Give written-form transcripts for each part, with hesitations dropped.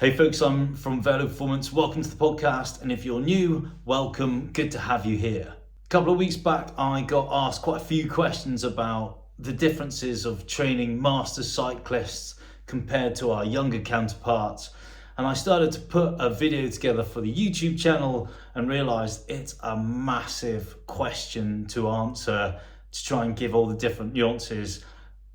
Hey folks, I'm from Velo Performance. Welcome to the podcast. And if you're new, welcome. Good to have you here. A couple of weeks back, I got asked quite a few questions about the differences of training master cyclists compared to our younger counterparts. And I started to put a video together for the YouTube channel and realized it's a massive question to answer to try and give all the different nuances.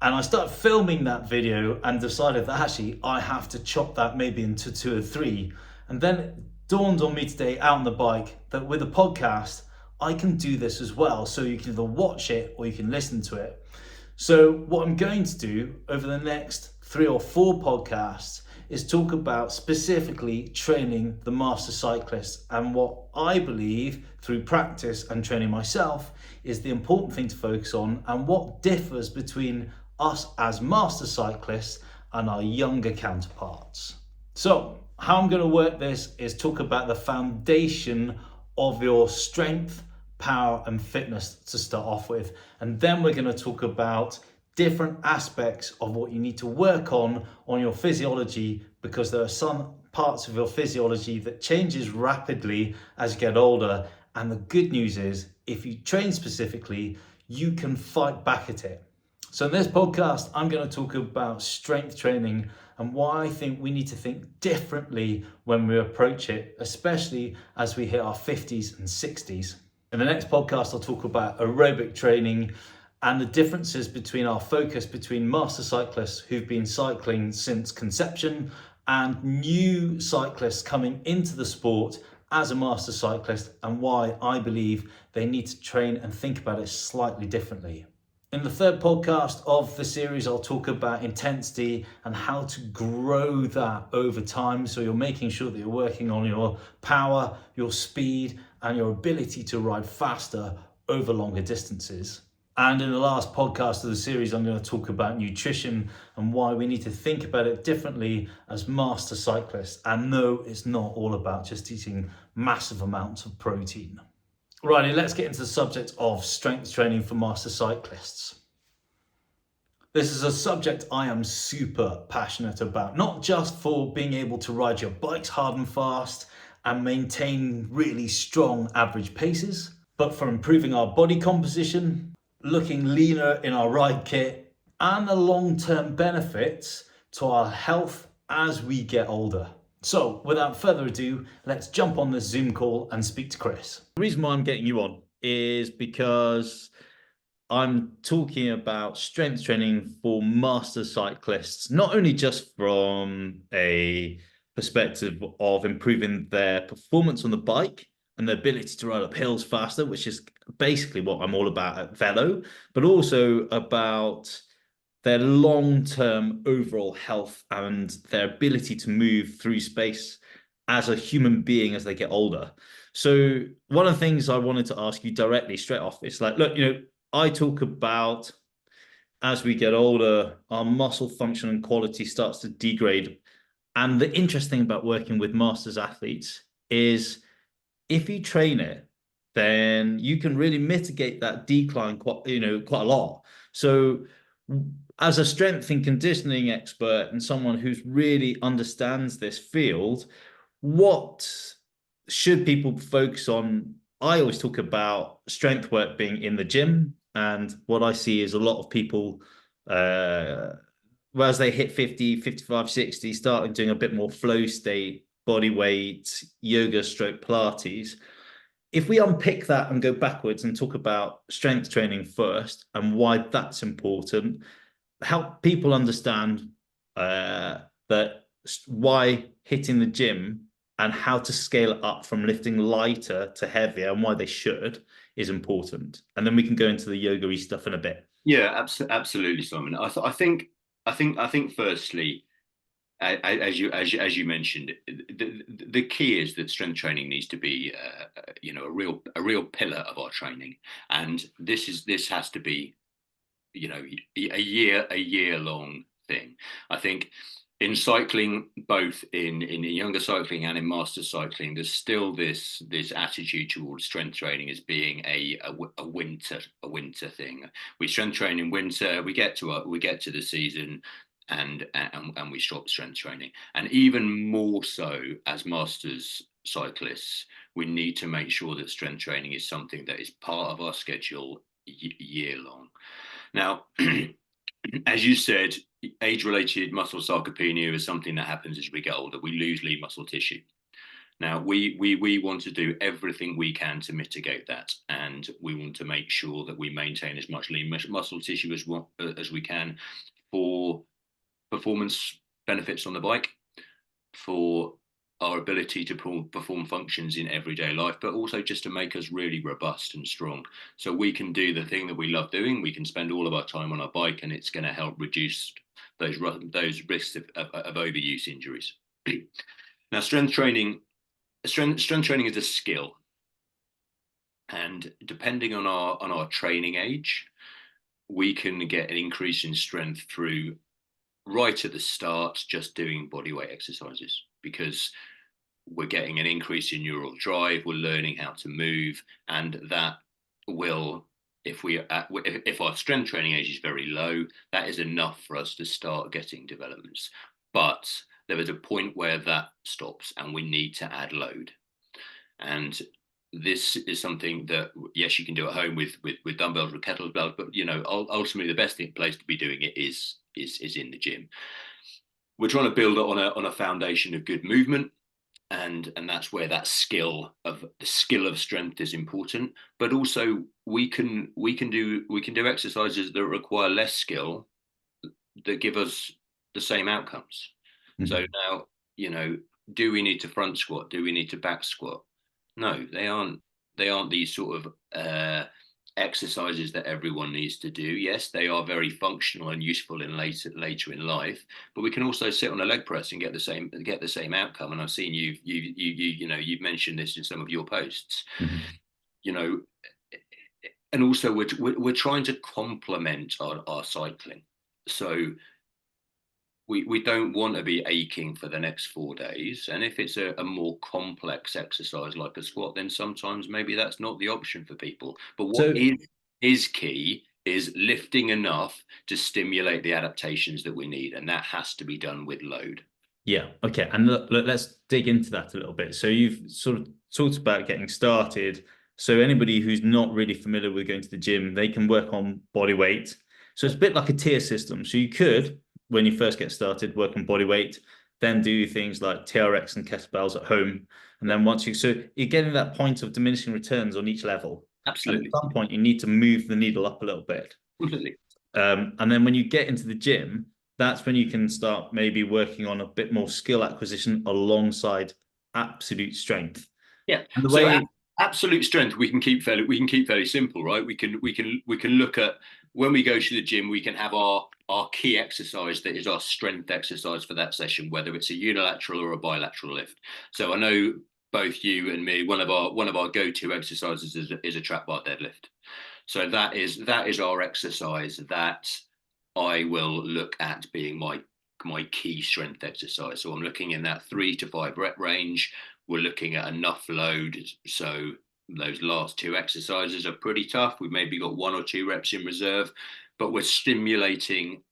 And I started filming that video and decided that actually I have to chop that maybe into 2 or 3. And then it dawned on me today out on the bike that with a podcast, I can do this as well. So you can either watch it or you can listen to it. So what I'm going to do over the next 3 or 4 podcasts is talk about specifically training the master cyclist, and what I believe through practice and training myself is the important thing to focus on, and what differs between us as master cyclists and our younger counterparts. So how I'm going to work this is talk about the foundation of your strength, power and fitness to start off with, and then we're going to talk about different aspects of what you need to work on your physiology, because there are some parts of your physiology that changes rapidly as you get older. And the good news is if you train specifically, you can fight back at it. So in this podcast, I'm going to talk about strength training and why I think we need to think differently when we approach it, especially as we hit our 50s and 60s. In the next podcast, I'll talk about aerobic training and the differences between our focus between master cyclists who've been cycling since conception and new cyclists coming into the sport as a master cyclist, and why I believe they need to train and think about it slightly differently. In the third podcast of the series, I'll talk about intensity and how to grow that over time. So you're making sure that you're working on your power, your speed, and your ability to ride faster over longer distances. And in the last podcast of the series, I'm going to talk about nutrition and why we need to think about it differently as master cyclists. And no, it's not all about just eating massive amounts of protein. Righty, let's get into the subject of strength training for master cyclists. This is a subject I am super passionate about, not just for being able to ride your bikes hard and fast and maintain really strong average paces, but for improving our body composition, looking leaner in our ride kit, and the long-term benefits to our health as we get older. So without further ado, let's jump on this Zoom call and speak to Chris. The reason why I'm getting you on is because I'm talking about strength training for master cyclists, not only just from a perspective of improving their performance on the bike and the ability to ride up hills faster, which is basically what I'm all about at Velo, but also about their long-term overall health and their ability to move through space as a human being as they get older. So one of the things I wanted to ask you directly straight off is like, look, I talk about as we get older, our muscle function and quality starts to degrade. And the interesting about working with masters athletes is if you train it, then you can really mitigate that decline quite a lot. So as a strength and conditioning expert and someone who really understands this field, what should people focus on? I always talk about strength work being in the gym, and what I see is a lot of people, as they hit 50, 55, 60, starting doing a bit more flow state, body weight, yoga stroke Pilates. If we unpick that and go backwards and talk about strength training first and why that's important, help people understand that why hitting the gym and how to scale it up from lifting lighter to heavier and why they should is important. And then we can go into the yoga-y stuff in a bit. Yeah, absolutely, Simon. I think firstly, as you mentioned, the key is that strength training needs to be a real pillar of our training, and this has to be a year long thing. I think in cycling, both in younger cycling and in master cycling, there's still this attitude towards strength training as being a winter thing. We strength train in winter. We get to the season, and we stop strength training. And even more so as masters cyclists, we need to make sure that strength training is something that is part of our schedule year long. Now, as you said, age-related muscle sarcopenia is something that happens as we get older. We lose lean muscle tissue. Now, we want to do everything we can to mitigate that, and we want to make sure that we maintain as much lean muscle tissue as we can for performance benefits on the bike, for our ability to perform functions in everyday life, but also just to make us really robust and strong. So we can do the thing that we love doing. We can spend all of our time on our bike, and it's going to help reduce those risks of overuse injuries. Now, strength training is a skill, and depending on our training age, we can get an increase in strength through right at the start, just doing bodyweight exercises, because we're getting an increase in neural drive, we're learning how to move, and that will, if our strength training age is very low, that is enough for us to start getting developments. But there is a point where that stops and we need to add load. And this is something that, yes, you can do at home with dumbbells or kettlebells, but ultimately the best place to be doing it is in the gym. We're trying to build it on a foundation of good movement, and that's where the skill of strength is important. But also we can do exercises that require less skill that give us the same outcomes. Mm-hmm. So now, do we need to front squat? Do we need to back squat? No, they aren't these sort of exercises that everyone needs to do. Yes, they are very functional and useful in later in life, but we can also sit on a leg press and get the same outcome. And I've seen you've mentioned this in some of your posts. Mm-hmm. And also we're trying to complement our cycling. So we don't want to be aching for the next 4 days. And if it's a more complex exercise like a squat, then sometimes maybe that's not the option for people. But what is key is lifting enough to stimulate the adaptations that we need. And that has to be done with load. Yeah. Okay. And look, let's dig into that a little bit. So you've sort of talked about getting started. So anybody who's not really familiar with going to the gym, they can work on body weight. So it's a bit like a tier system. So you could, when you first get started, work on body weight, then do things like TRX and kettlebells at home. And then so you're getting that point of diminishing returns on each level. Absolutely. And at some point, you need to move the needle up a little bit. Completely. And then when you get into the gym, that's when you can start maybe working on a bit more skill acquisition alongside absolute strength. Yeah. And the way absolute strength we can keep fairly simple, right? We can look at, when we go to the gym, we can have our key exercise that is our strength exercise for that session, whether it's a unilateral or a bilateral lift. So I know both you and me, one of our go-to exercises is a trap bar deadlift. So that is our exercise that I will look at being my key strength exercise. So I'm looking in that 3 to 5 rep range. We're looking at enough load. So those last 2 exercises are pretty tough. We've maybe got 1 or 2 reps in reserve, but we're stimulating.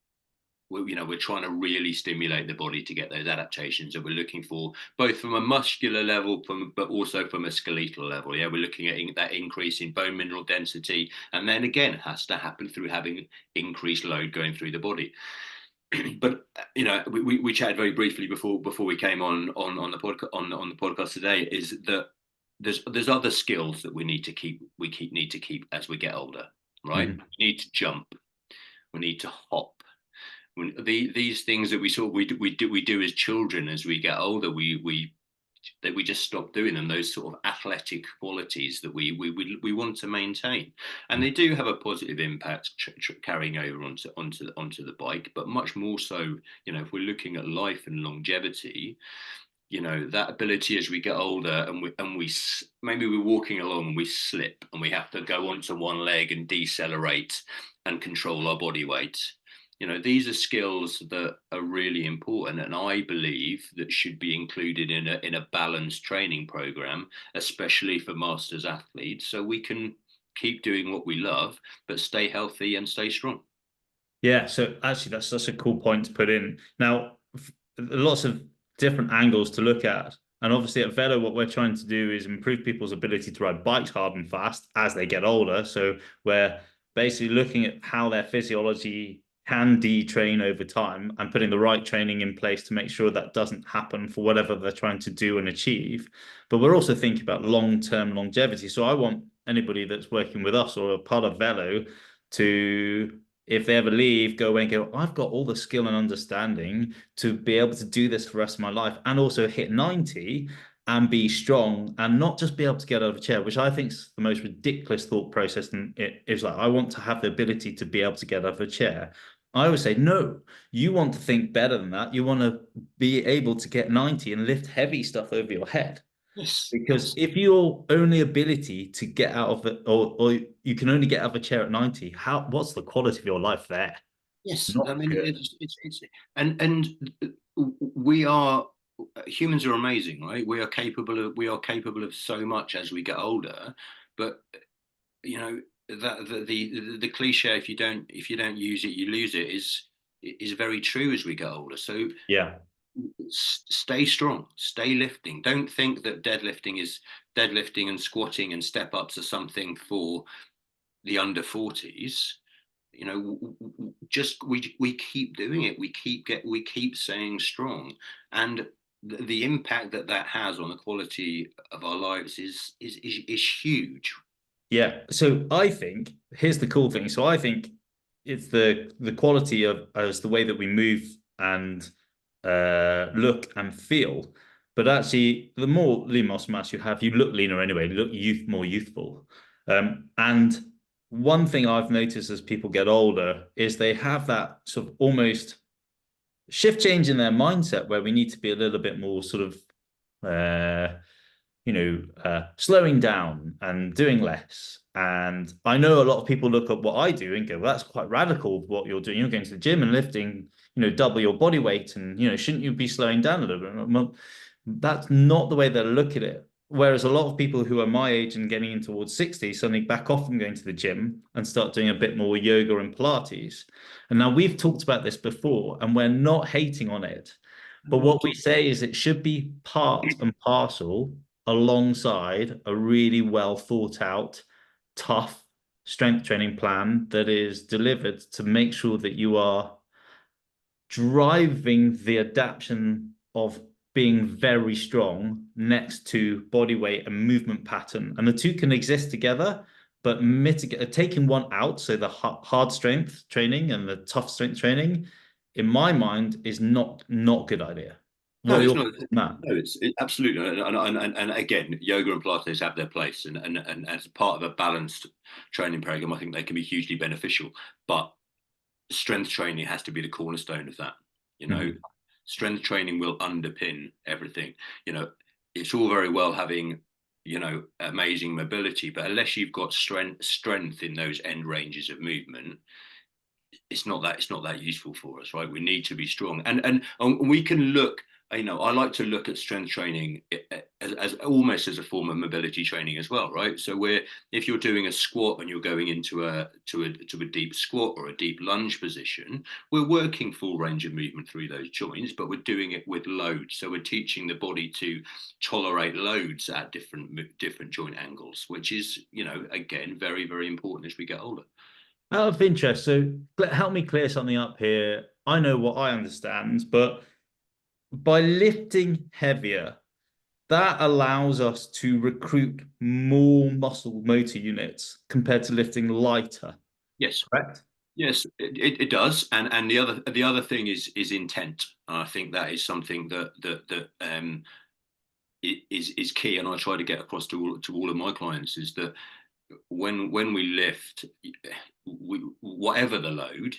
We're trying to really stimulate the body to get those adaptations that we're looking for, both from a muscular level, but also from a skeletal level. Yeah, we're looking at that increase in bone mineral density, and then again, it has to happen through having increased load going through the body. But we chatted very briefly before we came on the podcast on the podcast today, is that there's other skills that we need to keep as we get older, right? Mm-hmm. We need to jump, we need to hop. These things that we do as children, as we get older, we just stop doing them. Those sort of athletic qualities that we want to maintain, and they do have a positive impact carrying over onto the bike. But much more so, if we're looking at life and longevity, that ability as we get older, and we maybe we're walking along and we slip and we have to go onto one leg and decelerate and control our body weight. These are skills that are really important, and I believe that should be included in a balanced training program, especially for masters athletes, so we can keep doing what we love, but stay healthy and stay strong. Yeah, so actually, that's such a cool point to put in. Now, lots of different angles to look at. And obviously, at Velo, what we're trying to do is improve people's ability to ride bikes hard and fast as they get older. So we're basically looking at how their physiology can detrain over time and putting the right training in place to make sure that doesn't happen for whatever they're trying to do and achieve. But we're also thinking about long-term longevity. So I want anybody that's working with us or a part of Velo to, if they ever leave, go away and go, I've got all the skill and understanding to be able to do this for the rest of my life and also hit 90 and be strong and not just be able to get out of a chair, which I think is the most ridiculous thought process. And it is like, I want to have the ability to be able to get out of a chair. I always say, no, you want to think better than that. You want to be able to get 90 and lift heavy stuff over your head. Yes, Because yes, if your only ability to get out of it, or you can only get out of a chair at 90, what's the quality of your life there? yes. I Not mean, good. it's and we are humans are amazing, right? We are capable of so much as we get older, but you know that the cliche, if you don't use it you lose it, is very true as we get older. So Yeah. stay strong, stay lifting. Don't think that deadlifting and squatting and step ups are something for the under 40s. Just we keep doing it, we keep saying strong, and the impact that that has on the quality of our lives is huge. Yeah. So I think here's the cool thing. So I think it's the quality of as the way that we move and look and feel. But actually, the more lean muscle mass you have, you look leaner anyway. You look more youthful. And one thing I've noticed as people get older is they have that sort of almost shift change in their mindset where we need to be a little bit more sort of slowing down and doing less. And I know a lot of people look at what I do and go, well, that's quite radical what you're doing. You're going to the gym and lifting, double your body weight. And, shouldn't you be slowing down a little bit? Well, that's not the way they look at it. Whereas a lot of people who are my age and getting in towards 60 suddenly back off from going to the gym and start doing a bit more yoga and Pilates. And now we've talked about this before and we're not hating on it. But Not what at we all. say is it should be part and parcel alongside a really well thought out, tough strength training plan that is delivered to make sure that you are driving the adaptation of being very strong next to body weight and movement pattern. And the two can exist together, but mitigate taking one out, so the hard strength training and the tough strength training, in my mind, is not a good idea. What No, are it's your not. thoughts on that? No, it's absolutely. And again, yoga and Pilates have their place, and as part of a balanced training program, I think they can be hugely beneficial. But strength training has to be the cornerstone of that. You know, Mhm. strength training will underpin everything. You know, it's all very well having amazing mobility, but unless you've got strength in those end ranges of movement, it's not that useful for us, right? We need to be strong, and we can look. I like to look at strength training as almost as a form of mobility training as well, right? So where if you're doing a squat and you're going into a deep squat or a deep lunge position, we're working full range of movement through those joints, but we're doing it with load. So we're teaching the body to tolerate loads at different joint angles, which is again very very important as we get older. Out of interest, so help me clear something up here. I know what I understand, but by lifting heavier, that allows us to recruit more muscle motor units compared to lifting lighter, Yes. correct? Yes, it does, and the other thing is intent. And I think that is something that is key, and I try to get across to all of my clients is that when we lift, whatever the load,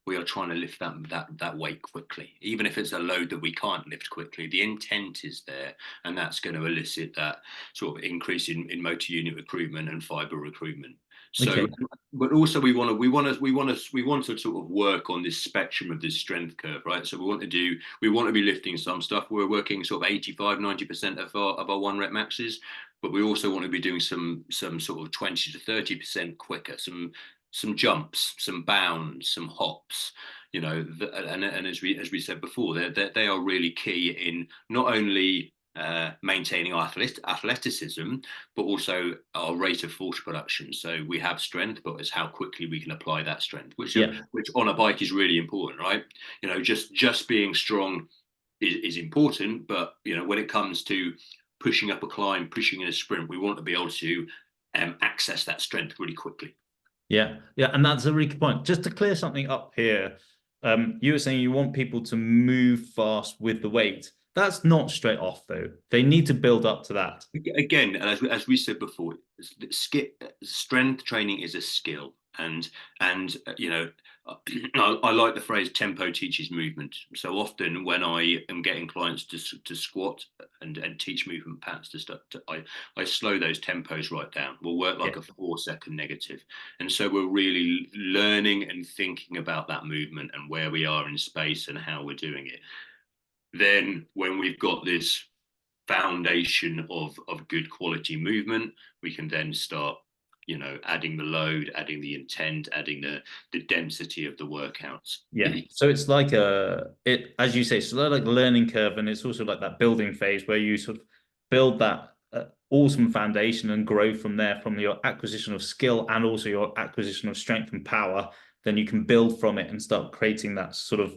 we are trying to lift that weight quickly, even if it's a load that we can't lift quickly. The intent is there, and that's going to elicit that sort of increase in motor unit recruitment and fiber recruitment. So, Okay. but also we want to sort of work on this spectrum of this strength curve, right? So we want to be lifting some stuff. We're working sort of 85-90% of our 1 rep maxes, but we also want to be doing some sort of 20 to 30% quicker, some jumps, some bounds, some hops. And as we said before, they are really key in not only maintaining our athleticism, but also our rate of force production. So we have strength, but it's how quickly we can apply that strength, Yeah. which on a bike is really important, right? Just being strong is important, but when it comes to pushing up a climb, pushing in a sprint, we want to be able to access that strength really quickly. Yeah, yeah, and that's a really good point. Just to clear something up here, you were saying you want people to move fast with the weight. That's not straight off, though. They need to build up to that. Again, as we said before, strength training is a skill, and I like the phrase "tempo teaches movement." So often, when I am getting clients to squat and teach movement patterns to stuff, I slow those tempos right down. We'll work like Yeah, a 4-second negative, and so we're really learning and thinking about that movement and where we are in space and how we're doing it. Then, when we've got this foundation of good quality movement, we can then start adding the load, adding the intent, adding the density of the workouts. yeah. So it's like as you say, so like a learning curve, and it's also like that building phase where you sort of build that awesome foundation and grow from there, from your acquisition of skill and also your acquisition of strength and power. Then you can build from it and start creating that sort of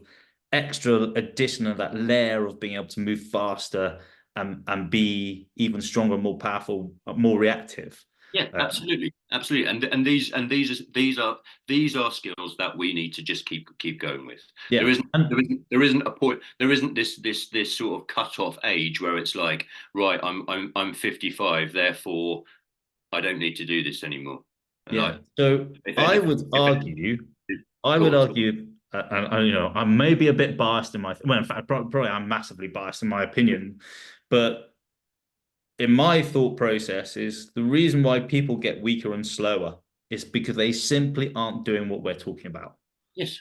extra addition of that layer of being able to move faster and be even stronger, more powerful, more reactive. Yeah, absolutely. And these are skills that we need to just keep going with. There Yeah, isn't and there isn't a point. There isn't this sort of cut off age where it's like, right, I'm 55, therefore I don't need to do this anymore. yeah. Like, So if I if, would if argue, I go would on. argue, I'm maybe a bit biased in my, well, in fact, probably I'm massively biased in my opinion, but in my thought process is the reason why people get weaker and slower is because they simply aren't doing what we're talking about. Yes.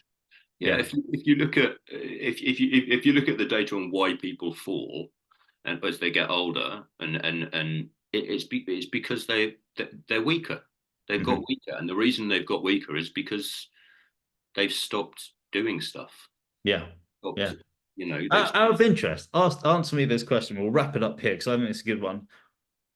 Yeah, Yeah. if you look at if you look at the data on why people fall and as they get older, it's because they're weaker. They've got Mhm. weaker, and the reason they've got weaker is because they've stopped doing stuff. Yeah. Stopped, Yeah. they've Out of interest, answer me this question. We'll wrap it up here because I think it's a good one.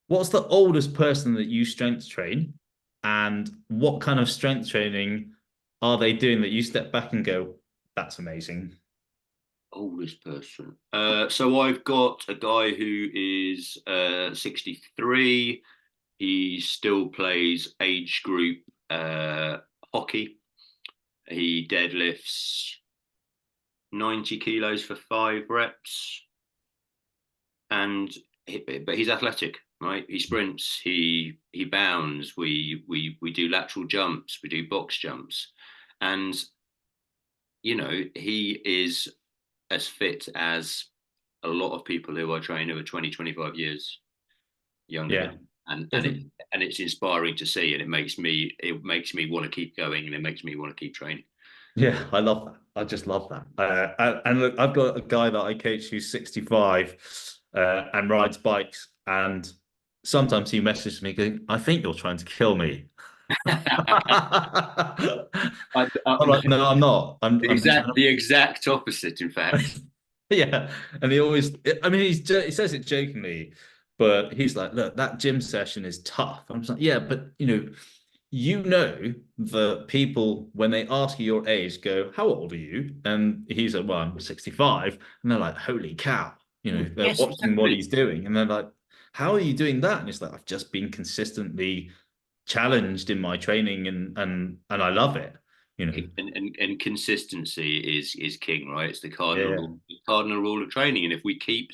What's the oldest person that you strength train, and what kind of strength training are they doing that you step back and go, "That's amazing"? oldest person. So I've got a guy who is 63. He still plays age group hockey. He deadlifts 90 kilos for 5 reps, but he's athletic, right? He sprints, he bounds. We do lateral jumps, we do box jumps, and he is as fit as a lot of people who I train who are 20, 25 years younger than Yeah. him. And Well, and it and it's inspiring to see, and it makes me want to keep going, and it makes me want to keep training. yeah, I love that. I just love that. And look, I've got a guy that I coach who's 65 and rides bikes. And sometimes he messages me going, I think you're trying to kill me. I, I'm like, no, I'm not. I'm trying the exact opposite, in fact. yeah. And he always, I mean, he says it jokingly, but he's like, look, that gym session is tough. I'm just like, yeah, but you know that people, when they ask you your age, go, how old are you? And he's like, well, I'm 65. And they're like, holy cow. They're Yes, watching what exactly. he's doing. And they're like, how are you doing that? And it's like, I've just been consistently challenged in my training and I love it. You know. And consistency is king, right? It's Yeah. the cardinal rule of training. And if we keep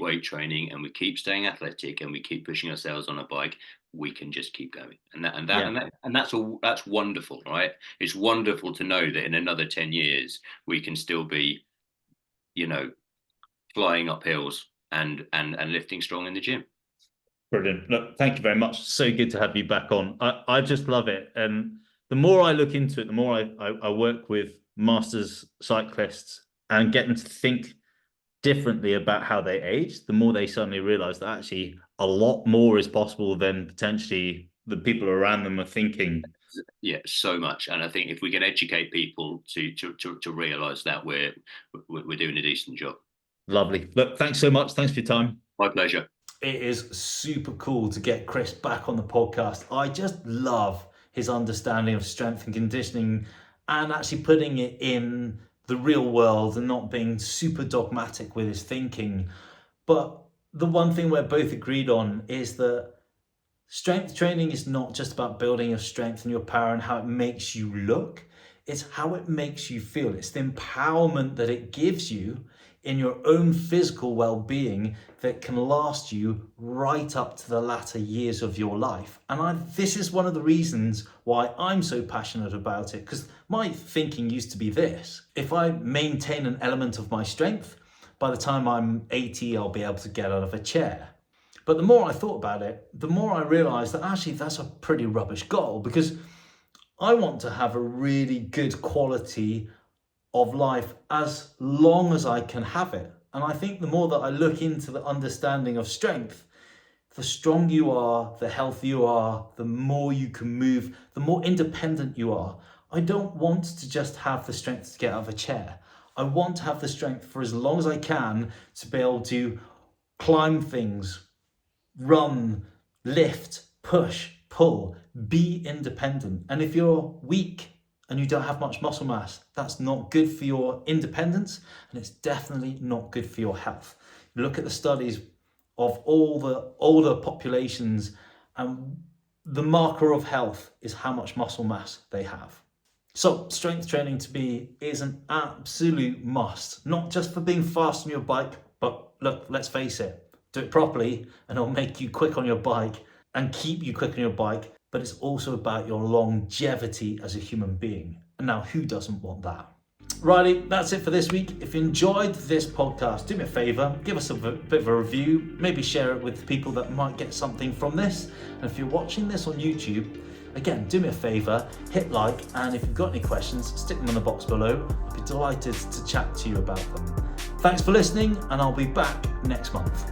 weight training and we keep staying athletic and we keep pushing ourselves on a bike, we can just keep going. Yeah. That's wonderful, right? It's wonderful to know that in another 10 years we can still be, you know, flying up hills and lifting strong in the gym. Brilliant. Look, thank you very much. So good to have you back on. I just love it. And the more I look into it, the more I work with masters cyclists and get them to think differently about how they age, the more they suddenly realize that actually a lot more is possible than potentially the people around them are thinking. Yeah, so much. And I think if we can educate people to realise that, we're doing a decent job. Lovely. Look, thanks so much. Thanks for your time. My pleasure. It is super cool to get Chris back on the podcast. I just love his understanding of strength and conditioning and actually putting it in the real world and not being super dogmatic with his thinking. But the one thing we're both agreed on is that strength training is not just about building your strength and your power and how it makes you look. It's how it makes you feel. It's the empowerment that it gives you in your own physical well-being that can last you right up to the latter years of your life. And this is one of the reasons why I'm so passionate about it, because my thinking used to be this: if I maintain an element of my strength, by the time I'm 80, I'll be able to get out of a chair. But the more I thought about it, the more I realized that actually that's a pretty rubbish goal, because I want to have a really good quality of life as long as I can have it. And I think the more that I look into the understanding of strength, the stronger you are, the healthier you are, the more you can move, the more independent you are. I don't want to just have the strength to get out of a chair. I want to have the strength for as long as I can to be able to climb things, run, lift, push, pull, be independent. And if you're weak and you don't have much muscle mass, that's not good for your independence, and it's definitely not good for your health. You look at the studies of all the older populations, and the marker of health is how much muscle mass they have. So strength training to me is an absolute must, not just for being fast on your bike, but look, let's face it, do it properly and it'll make you quick on your bike and keep you quick on your bike, but it's also about your longevity as a human being. And now, who doesn't want that? Righty, that's it for this week. If you enjoyed this podcast, do me a favor, give us a bit of a review, maybe share it with people that might get something from this. And if you're watching this on YouTube, again, do me a favor, hit like, and if you've got any questions, stick them in the box below. I'd be delighted to chat to you about them. Thanks for listening, and I'll be back next month.